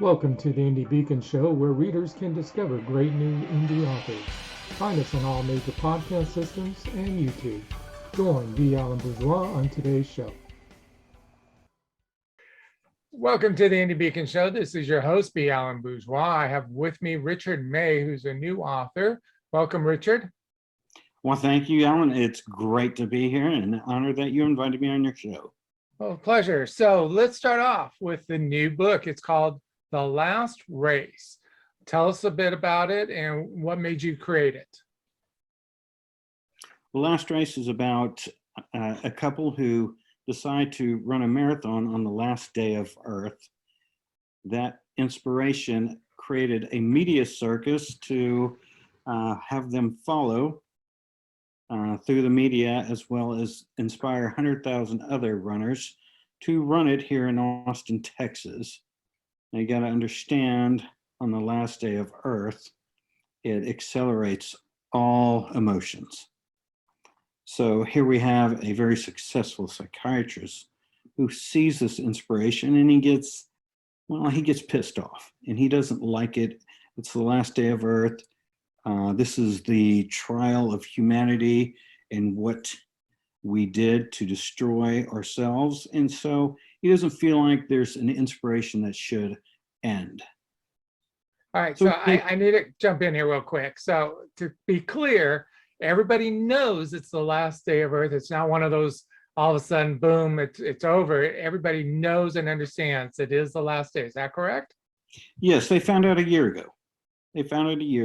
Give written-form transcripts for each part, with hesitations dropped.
Welcome to the Indie Beacon Show, where readers can discover great new indie authors. Find us on all major podcast systems and YouTube. Join B Alan Bourgeois on today's show. Welcome to the Indie Beacon Show. This is your host, B Alan Bourgeois. I have with me Richard May, who's a new author. Welcome, Richard. Well, thank you, Alan. It's great to be here and an honor that you invited me on your show. Well, pleasure. So let's start off with the new book. It's called The Last Race. Tell us a bit about it and what made you create it. The Last Race is about a couple who decide to run a marathon on the last day of Earth. That inspiration created a media circus to have them follow through the media, as well as inspire 100,000 other runners to run it here in Austin, Texas. Now you got to understand, on the last day of Earth, it accelerates all emotions. So here we have a very successful psychiatrist who sees this inspiration and he gets pissed off and he doesn't like it. It's the last day of Earth. This is the trial of humanity and what we did to destroy ourselves. And so he doesn't feel like there's an inspiration that should end. All right, so I need to jump in here real quick. So to be clear, everybody knows it's the last day of Earth. It's not one of those all of a sudden, boom, it's over. Everybody knows and understands it is the last day. Is that correct? Yes, they found out a year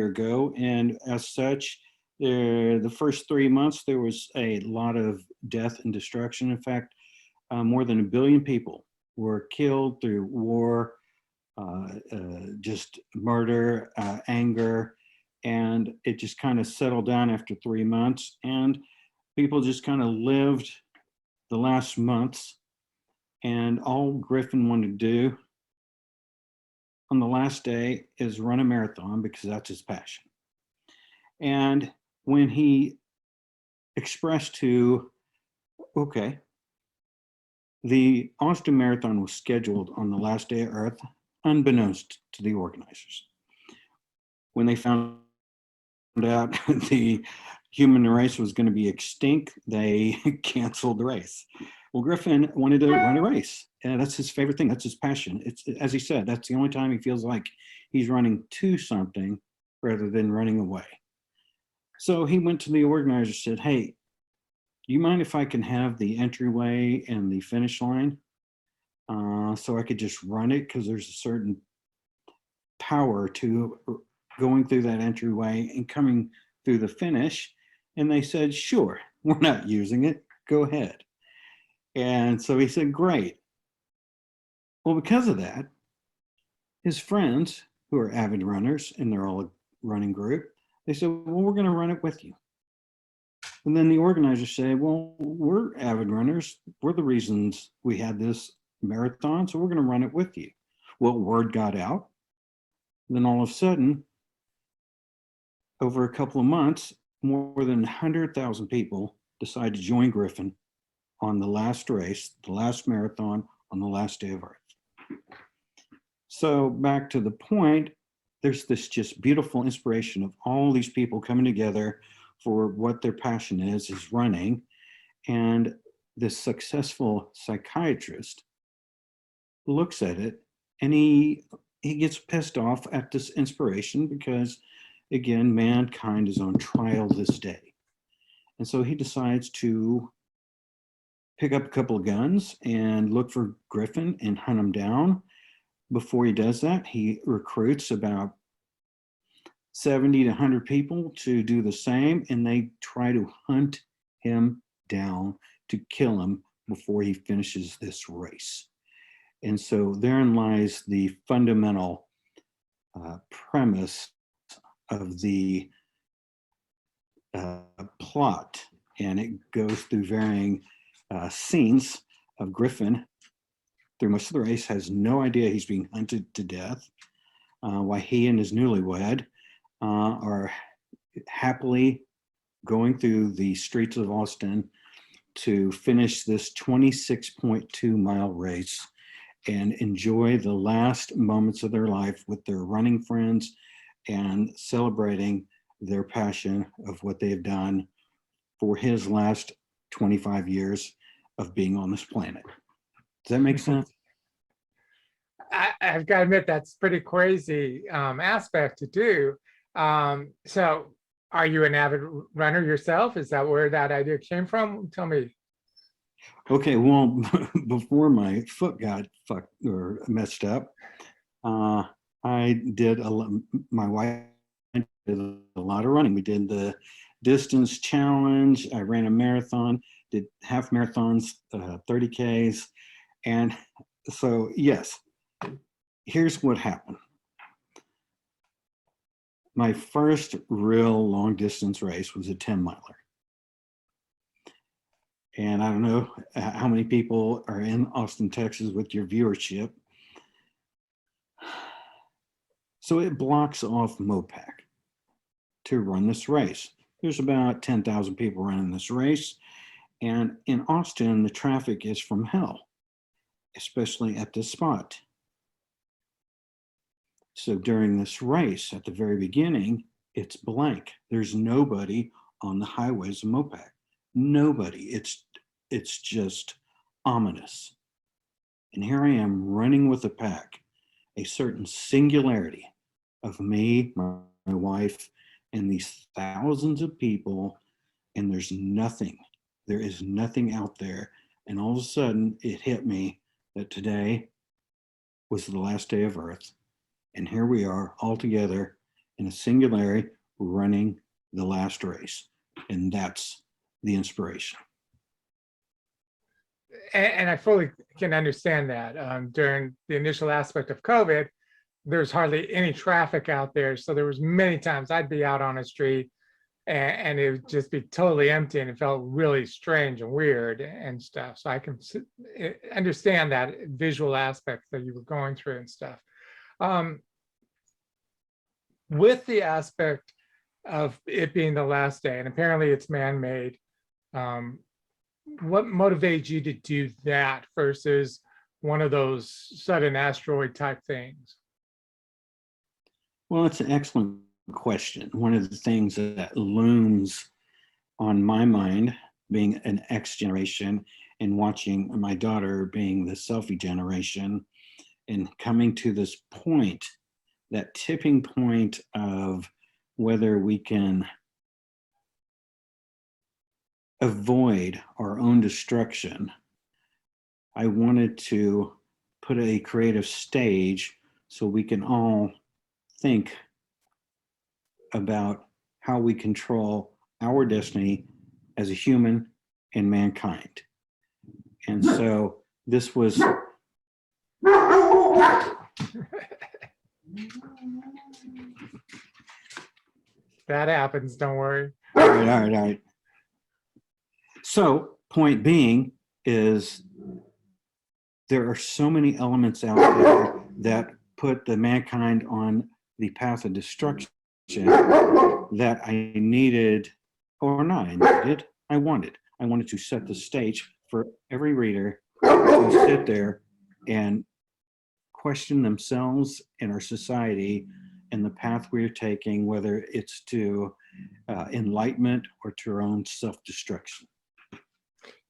ago. And as such, the first 3 months, there was a lot of death and destruction. In fact, more than 1 billion people were killed through war, just murder, anger, and it just kind of settled down after 3 months, and people just kind of lived the last months, and all Griffin wanted to do on the last day is run a marathon because that's his passion. And when he expressed to, okay, the Austin Marathon was scheduled on the last day of Earth, unbeknownst to the organizers. When they found out the human race was going to be extinct, they canceled the race. Well, Griffin wanted to run a race, and that's his favorite thing. That's his passion. It's, as he said, that's the only time he feels like he's running to something rather than running away. So he went to the organizer and said, hey, do you mind if I can have the entryway and the finish line so I could just run it? Because there's a certain power to going through that entryway and coming through the finish. And they said, sure, we're not using it. Go ahead. And so he said, great. Well, because of that, his friends, who are avid runners, and they're all a running group, they said, well, we're going to run it with you. And then the organizers say, well, we're avid runners. We're the reasons we had this marathon, so we're going to run it with you. Well, word got out. And then all of a sudden, over a couple of months, more than 100,000 people decided to join Griffin on the last race, the last marathon on the last day of Earth. So back to the point, there's this just beautiful inspiration of all these people coming together for what their passion is running. And this successful psychiatrist looks at it and he gets pissed off at this inspiration because, again, mankind is on trial this day. And so he decides to pick up a couple of guns and look for Griffin and hunt him down. Before he does that, he recruits about 70 to 100 people to do the same, and they try to hunt him down to kill him before he finishes this race. And so therein lies the fundamental premise of the plot, and it goes through varying scenes of Griffin through most of the race has no idea he's being hunted to death, while he and his newlywed are happily going through the streets of Austin to finish this 26.2 mile race and enjoy the last moments of their life with their running friends and celebrating their passion of what they've done for his last 25 years of being on this planet. Does that make sense? I've got to admit, that's pretty crazy aspect to do. So are you an avid runner yourself? Is that where that idea came from? Tell me. Okay, well, before my foot got fucked or messed up, I did my wife did a lot of running. We did the distance challenge. I ran a marathon, did half marathons, 30Ks. And so, yes, here's what happened. My first real long distance race was a 10-miler. And I don't know how many people are in Austin, Texas with your viewership. So it blocks off Mopac to run this race. There's about 10,000 people running this race. And in Austin, the traffic is from hell, especially at this spot. So during this race, at the very beginning, it's blank. There's nobody on the highways of Mopac. Nobody. It's just ominous. And here I am running with a pack, a certain singularity of me, my wife, and these thousands of people, and there's nothing. There is nothing out there. And all of a sudden, it hit me that today was the last day of Earth. And here we are all together in a singularity running the last race. And that's the inspiration. And I fully can understand that. During the initial aspect of COVID, there's hardly any traffic out there. So there was many times I'd be out on a street and it would just be totally empty, and it felt really strange and weird and stuff. So I can understand that visual aspect that you were going through and stuff. With the aspect of it being the last day, and apparently it's man-made, what motivated you to do that versus one of those sudden asteroid type things? Well, it's an excellent question. One of the things that looms on my mind, being an X generation and watching my daughter being the selfie generation, and coming to this point, that tipping point of whether we can avoid our own destruction, I wanted to put a creative stage so we can all think about how we control our destiny as a human and mankind. And so this was that happens, don't worry. all right. So point being is there are so many elements out there that put the mankind on the path of destruction that I needed, or not I needed, I wanted to set the stage for every reader to sit there and question themselves and our society and the path we're taking, whether it's to enlightenment or to our own self-destruction.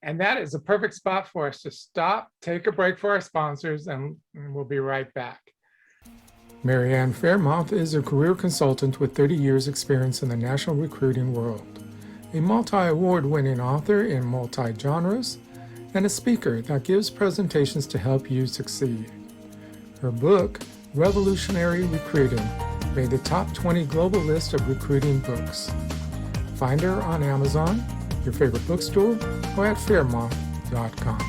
And that is a perfect spot for us to stop, take a break for our sponsors, and we'll be right back. Mary Ann Fairmouth is a career consultant with 30 years experience in the national recruiting world, a multi-award-winning author in multi-genres, and a speaker that gives presentations to help you succeed. Her book, Revolutionary Recruiting, made the top 20 global list of recruiting books. Find her on Amazon, your favorite bookstore, or at fairmouth.com.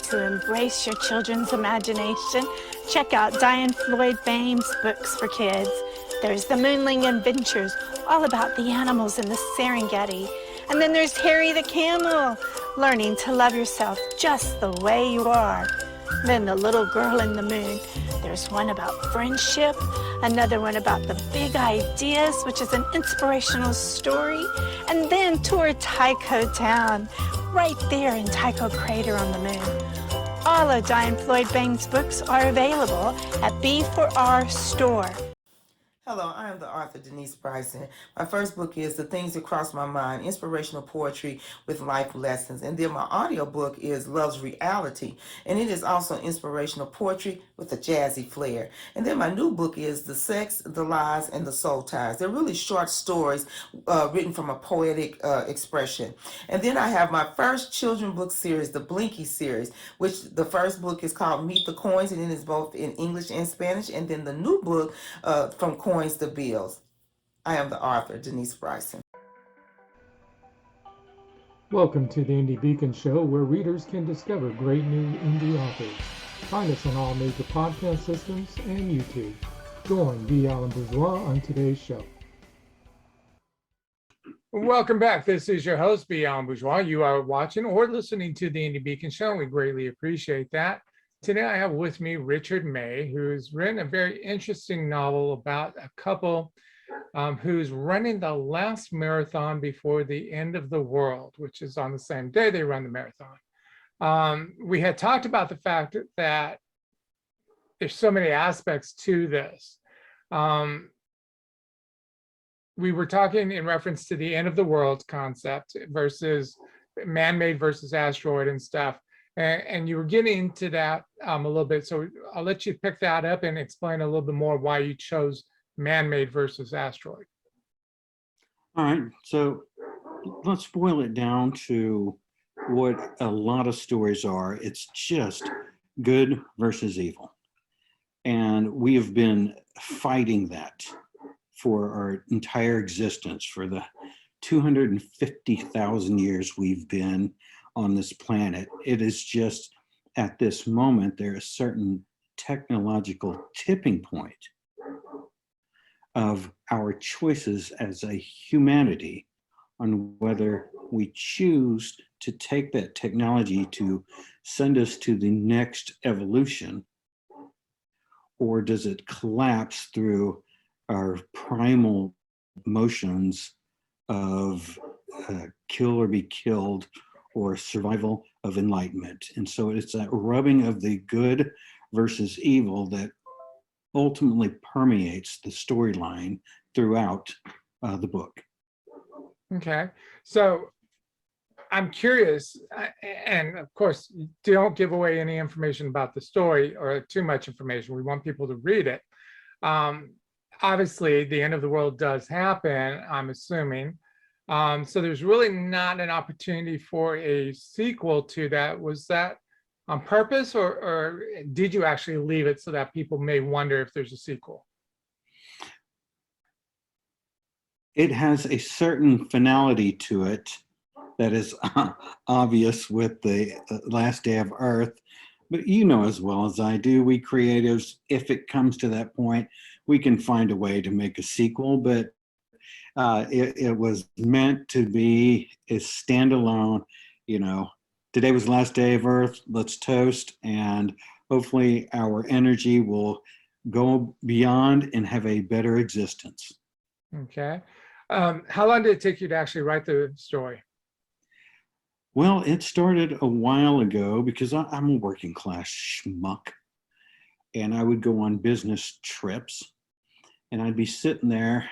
To embrace your children's imagination, check out Diane Floyd Bame's books for kids. There's The Moonling Adventures, all about the animals in the Serengeti. And then there's Harry the Camel, learning to love yourself just the way you are. Then The Little Girl in the Moon. There's one about friendship, another one about the big ideas, which is an inspirational story, and then Tour Tycho Town, right there in Tycho Crater on the moon. All of Diane Floyd Bain's books are available at B4R Store. Hello, I am the author Denise Bryson. My first book is The Things That Cross My Mind, Inspirational Poetry with Life Lessons. And then my audiobook is Love's Reality. And it is also inspirational poetry with a jazzy flair. And then my new book is The Sex, the Lies, and the Soul Ties. They're really short stories written from a poetic expression. And then I have my first children book series, the Blinky series, which the first book is called Meet the Coins, and it is both in English and Spanish. And then the new book From Coins to Bills. I am the author, Denise Bryson. Welcome to the Indie Beacon Show, where readers can discover great new indie authors. Find us on all major podcast systems and YouTube. Join B Alan Bourgeois on today's show. Welcome back. This is your host, B Alan Bourgeois. You are watching or listening to the Indie Beacon Show. We greatly appreciate that. Today I have with me Richard May, who's written a very interesting novel about a couple who's running the last marathon before the end of the world, which is on the same day they run the marathon. We had talked about the fact that there's so many aspects to this. We were talking in reference to the end of the world concept versus man-made versus asteroid and stuff. And you were getting into that a little bit. So I'll let you pick that up and explain a little bit more why you chose man-made versus asteroid. All right, so let's boil it down to what a lot of stories are. It's just good versus evil. And we have been fighting that for our entire existence, for the 250,000 years we've been on this planet. It is just at this moment, there is a certain technological tipping point of our choices as a humanity on whether we choose to take that technology to send us to the next evolution, or does it collapse through our primal motions of kill or be killed, or survival of enlightenment. And so it's that rubbing of the good versus evil that ultimately permeates the storyline throughout the book. Okay, so I'm curious, and of course, don't give away any information about the story or too much information. We want people to read it. Obviously, the end of the world does happen, I'm assuming. So there's really not an opportunity for a sequel to that. Was that on purpose, or did you actually leave it so that people may wonder if there's a sequel? It has a certain finality to it that is obvious with the last day of Earth. But you know as well as I do, we creatives, if it comes to that point, we can find a way to make a sequel, but it was meant to be a standalone, you know, today was the last day of Earth, let's toast, and hopefully our energy will go beyond and have a better existence. Okay. How long did it take you to actually write the story? Well, it started a while ago because I'm a working class schmuck, and I would go on business trips, and I'd be sitting there,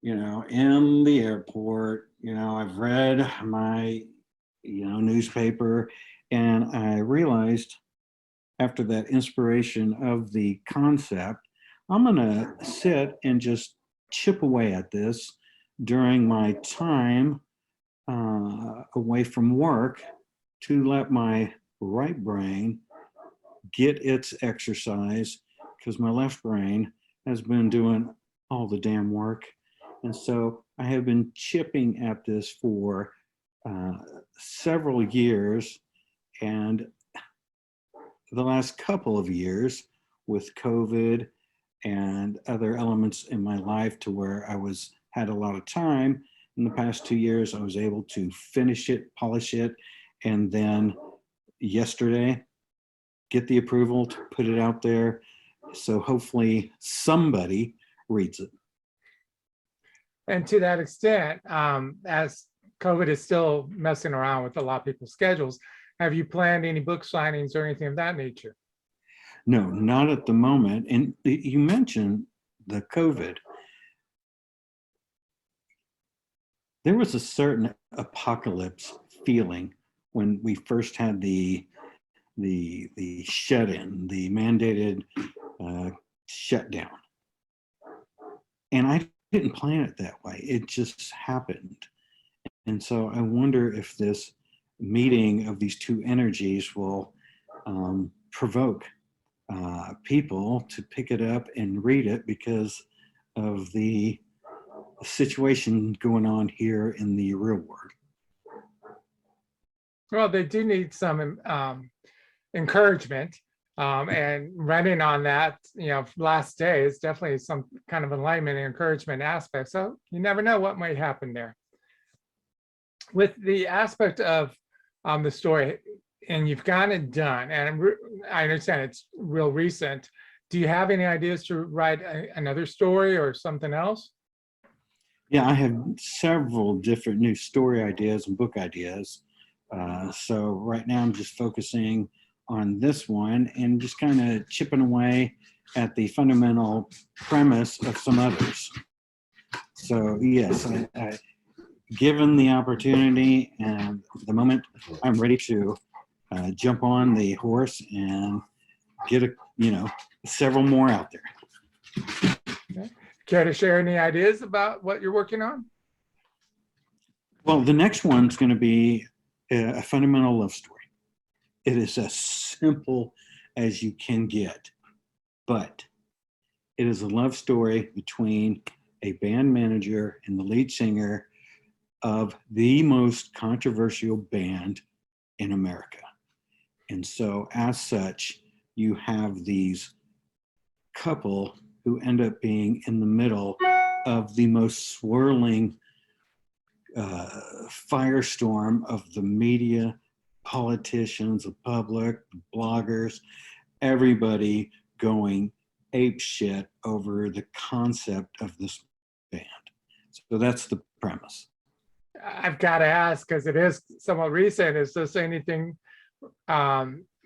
you know, in the airport. You know, I've read my, you know, newspaper, and I realized after that inspiration of the concept, I'm gonna sit and just chip away at this during my time away from work to let my right brain get its exercise, because my left brain has been doing all the damn work. And so I have been chipping at this for several years, and the last couple of years with COVID and other elements in my life to where I had a lot of time. In the past 2 years, I was able to finish it, polish it, and then yesterday get the approval to put it out there. So hopefully somebody reads it. And to that extent, as COVID is still messing around with a lot of people's schedules, have you planned any book signings or anything of that nature? No, not at the moment. And you mentioned the COVID. There was a certain apocalypse feeling when we first had the shut-in, the mandated shutdown. And I didn't plan it that way. It just happened. And so I wonder if this meeting of these two energies will provoke people to pick it up and read it because of the situation going on here in the real world. Well, they do need some encouragement, and running on that, last day is definitely some kind of enlightenment and encouragement aspect. So you never know what might happen there. With the aspect of the story, and you've gotten it done, and I understand it's real recent. Do you have any ideas to write another story or something else? Yeah, I have several different new story ideas and book ideas. So right now I'm just focusing on this one and just kind of chipping away at the fundamental premise of some others. So yes, given the opportunity and the moment, I'm ready to jump on the horse and get several more out there. Okay. Care to share any ideas about what you're working on? Well, the next one's going to be a fundamental love story. It is as simple as you can get, but it is a love story between a band manager and the lead singer of the most controversial band in America. And so as such, you have these couple who end up being in the middle of the most swirling firestorm of the media, politicians, the public, the bloggers, everybody going ape shit over the concept of this band. So that's the premise. I've got to ask, because it is somewhat recent, is this anything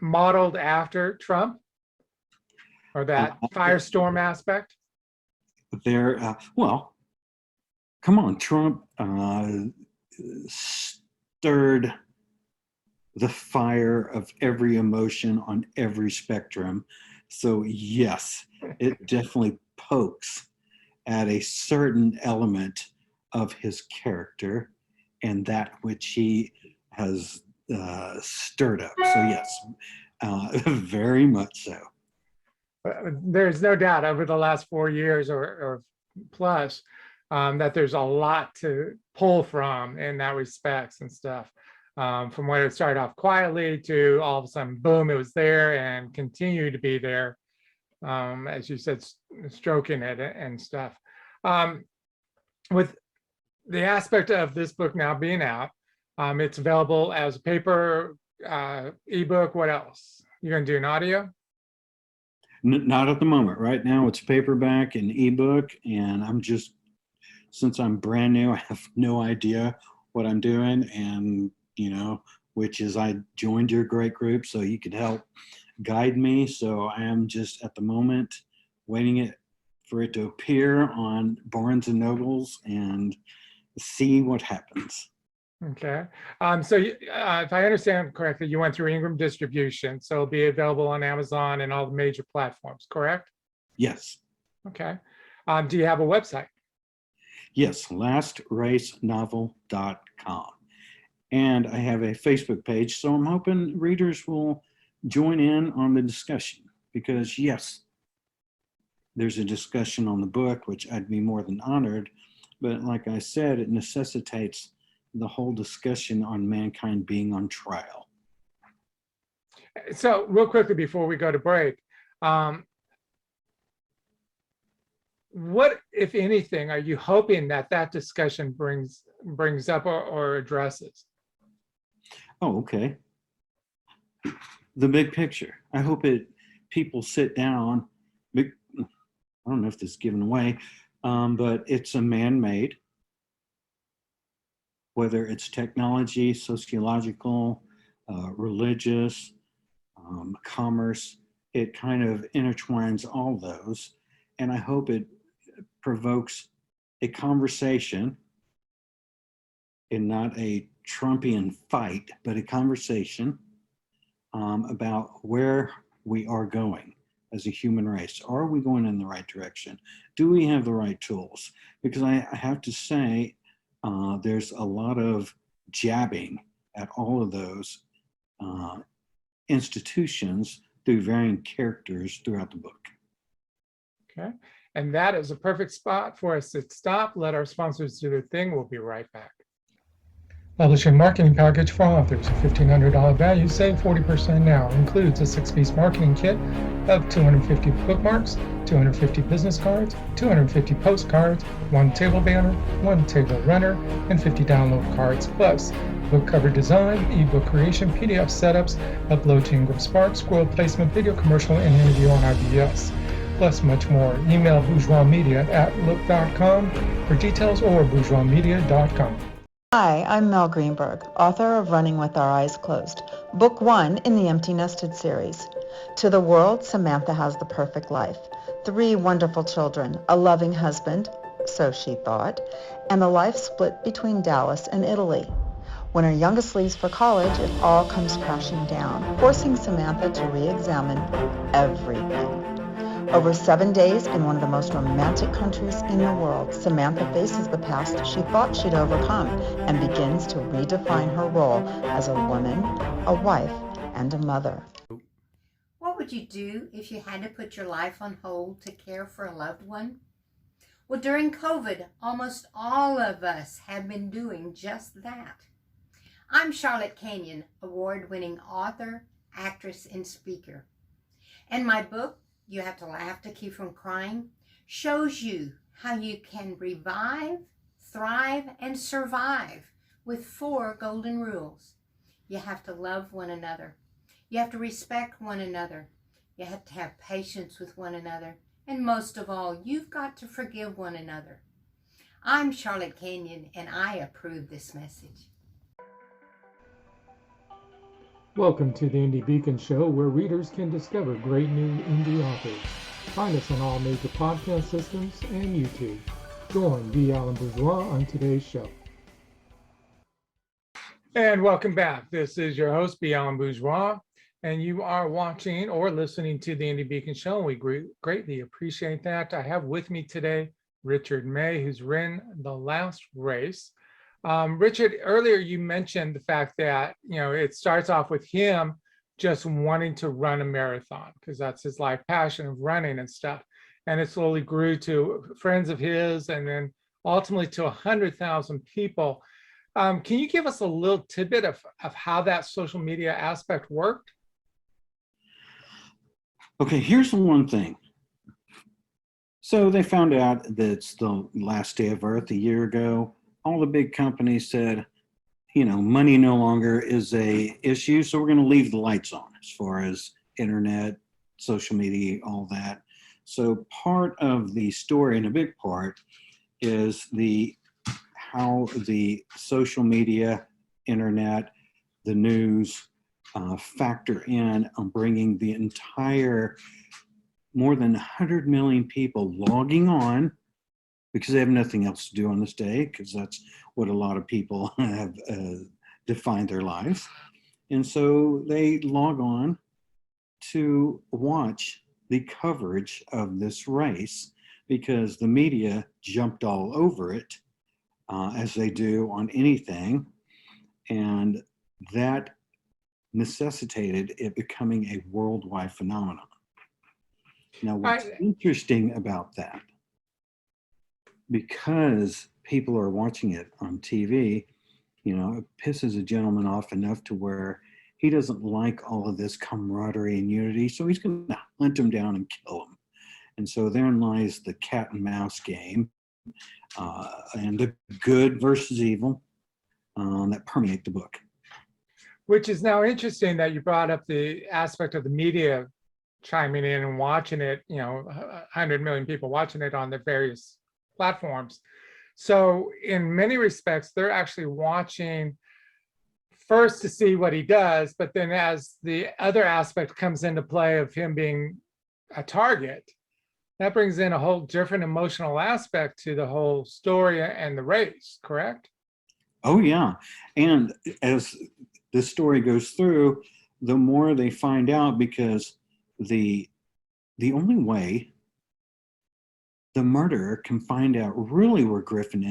modeled after Trump or that firestorm aspect? Well, come on, Trump stirred the fire of every emotion on every spectrum. So yes, it definitely pokes at a certain element of his character and that which he has stirred up. So yes, very much so. There's no doubt over the last 4 years or plus that there's a lot to pull from in that respects and stuff. From when it started off quietly to all of a sudden, boom, it was there and continued to be there. As you said, stroking it and stuff. With the aspect of this book now being out, it's available as a paper, ebook. What else? You're going to do an audio? Not at the moment. Right now it's paperback and ebook, and I'm just, since I'm brand new, I have no idea what I'm doing, and which is I joined your great group so you could help guide me. So I am just at the moment waiting for it to appear on Barnes and Nobles and see what happens. Okay. So if I understand correctly, you went through Ingram distribution, so it'll be available on Amazon and all the major platforms, correct? Yes. Okay. Do you have a website? Yes, lastracenovel.com. And I have a Facebook page, so I'm hoping readers will join in on the discussion because yes, there's a discussion on the book, which I'd be more than honored. But like I said, it necessitates the whole discussion on mankind being on trial. So real quickly before we go to break, what, if anything, are you hoping that discussion brings up or addresses? Oh, okay. the big picture. I hope people sit down. I don't know if this is given away, but it's a man-made, whether it's technology, sociological, religious, commerce, it kind of intertwines all those. And I hope it provokes a conversation, and not a Trumpian fight, but a conversation about where we are going as a human race. Are we going in the right direction? Do we have the right tools? Because I have to say, there's a lot of jabbing at all of those institutions through varying characters throughout the book. Okay. And that is a perfect spot for us to stop. Let our sponsors do their thing. We'll be right back. Publishing marketing package for authors. A $1,500 value, save 40% now. Includes a 6-piece marketing kit of 250 bookmarks, 250 business cards, 250 postcards, 1 table banner, 1 table runner, and 50 download cards, plus book cover design, ebook creation, PDF setups, upload to Ingram Spark, scroll placement, video commercial, and interview on IBS, plus much more. Email bourgeoismedia@look.com for details or bourgeoismedia.com. Hi, I'm Mel Greenberg, author of Running with Our Eyes Closed, book 1 in the Empty Nested series. To the world, Samantha has the perfect life. 3 wonderful children, a loving husband, so she thought, and a life split between Dallas and Italy. When her youngest leaves for college, it all comes crashing down, forcing Samantha to re-examine everything. Over 7 days in one of the most romantic countries in the world, Samantha faces the past she thought she'd overcome and begins to redefine her role as a woman, a wife, and a mother. What would you do if you had to put your life on hold to care for a loved one? Well, during COVID, almost all of us have been doing just that. I'm Charlotte Canyon, award-winning author, actress, and speaker. And my book, You Have to Laugh to Keep from Crying, shows you how you can revive, thrive, and survive with 4 golden rules. You have to love one another. You have to respect one another. You have to have patience with one another. And most of all, you've got to forgive one another. I'm Charlotte Canyon, and I approve this message. Welcome to the Indie Beacon Show, where readers can discover great new indie authors. Find us on all major podcast systems and YouTube. Join B Alan Bourgeois on today's show. And welcome back. This is your host, B Alan Bourgeois, and you are watching or listening to the Indie Beacon Show. We greatly appreciate that. I have with me today Richard May, who's ran the last race. Richard, earlier you mentioned the fact that, it starts off with him just wanting to run a marathon because that's his life passion of running and stuff. And it slowly grew to friends of his and then ultimately to 100,000 people. Can you give us a little tidbit of how that social media aspect worked? Okay, here's the one thing. So they found out that it's the last day of Earth a year ago. All the big companies said, money no longer is a issue, so we're going to leave the lights on as far as internet, social media, all that. So part of the story, and a big part, is how the social media, internet, the news factor in on bringing the entire more than 100 million people logging on because they have nothing else to do on this day, because that's what a lot of people have defined their lives. And so they log on to watch the coverage of this race because the media jumped all over it, as they do on anything. And that necessitated it becoming a worldwide phenomenon. Now, what's interesting about that, because people are watching it on TV, it pisses a gentleman off enough to where he doesn't like all of this camaraderie and unity, so he's going to hunt him down and kill him. And so therein lies the cat and mouse game, and the good versus evil that permeate the book. Which is now interesting that you brought up the aspect of the media chiming in and watching it, 100 million people watching it on the various platforms. So in many respects, they're actually watching first to see what he does, but then as the other aspect comes into play of him being a target, that brings in a whole different emotional aspect to the whole story and the race, correct? Oh, yeah. And as the story goes through, the more they find out, because the only way the murderer can find out really where Griffin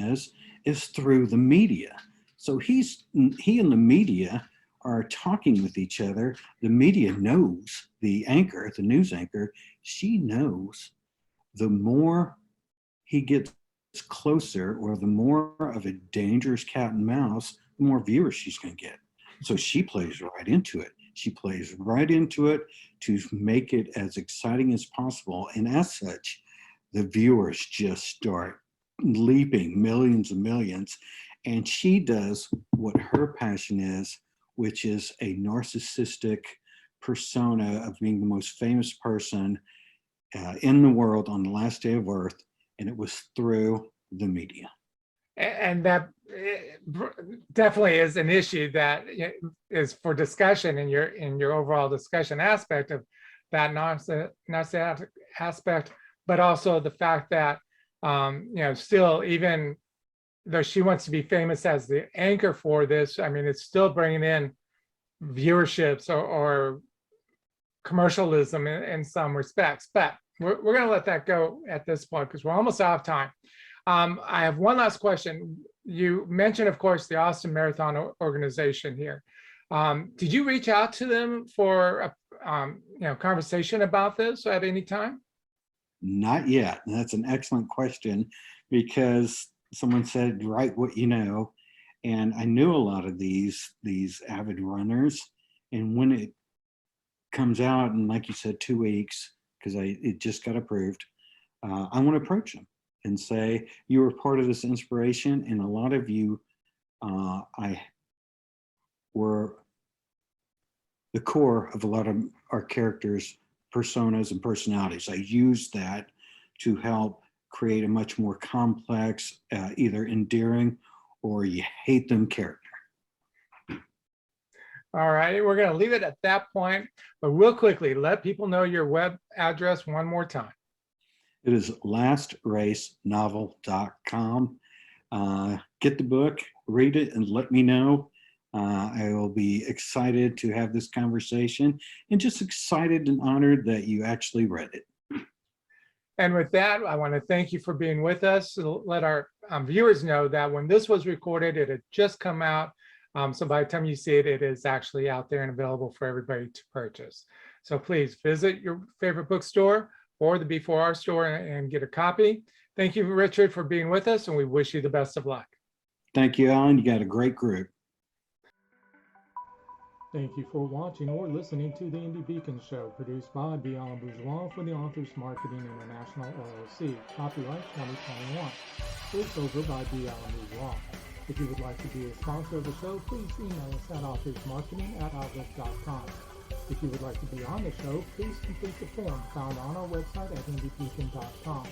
is through the media. So he and the media are talking with each other. The media knows, the anchor, the news anchor, she knows the more he gets closer, or the more of a dangerous cat and mouse, the more viewers she's going to get. So she plays right into it. She plays right into it to make it as exciting as possible. And as such, the viewers just start leaping, millions and millions. And she does what her passion is, which is a narcissistic persona of being the most famous person in the world on the last day of Earth. And it was through the media. And that definitely is an issue that is for discussion in your overall discussion aspect of that narcissistic aspect, but also the fact that still, even though she wants to be famous as the anchor for this, I mean, it's still bringing in viewerships or commercialism in some respects. But we're going to let that go at this point because we're almost out of time. I have one last question. You mentioned, of course, the Austin Marathon organization here. Did you reach out to them for a conversation about this at any time? Not yet. And that's an excellent question, because someone said, write what you know. And I knew a lot of these avid runners. And when it comes out in, like you said, 2 weeks, because it just got approved, I want to approach them and say, you were part of this inspiration, and a lot of you were the core of a lot of our characters' personas and personalities. I used that to help create a much more complex, either endearing or you hate them character. All right, we're going to leave it at that point, but real quickly, let people know your web address one more time. It is lastracenovel.com. Get the book, read it, and let me know. I will be excited to have this conversation, and just excited and honored that you actually read it. And with that, I want to thank you for being with us. Let our viewers know that when this was recorded, it had just come out. So by the time you see it, it is actually out there and available for everybody to purchase. So please visit your favorite bookstore or the B4R store and get a copy. Thank you, Richard, for being with us, and we wish you the best of luck. Thank you, Alan. You got a great group. Thank you for watching or listening to the Indie Beacon Show, produced by B Alan Bourgeois for the Authors Marketing International LLC. Copyright 2021. Voiceover by B Alan Bourgeois. If you would like to be a sponsor of the show, please email us at authorsmarketing@outlook.com. If you would like to be on the show, please complete the form found on our website at indiebeacon.com.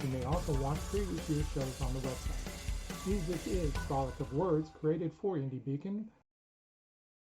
You may also watch previous year's shows on the website. Music is Frolic of Words, created for Indie Beacon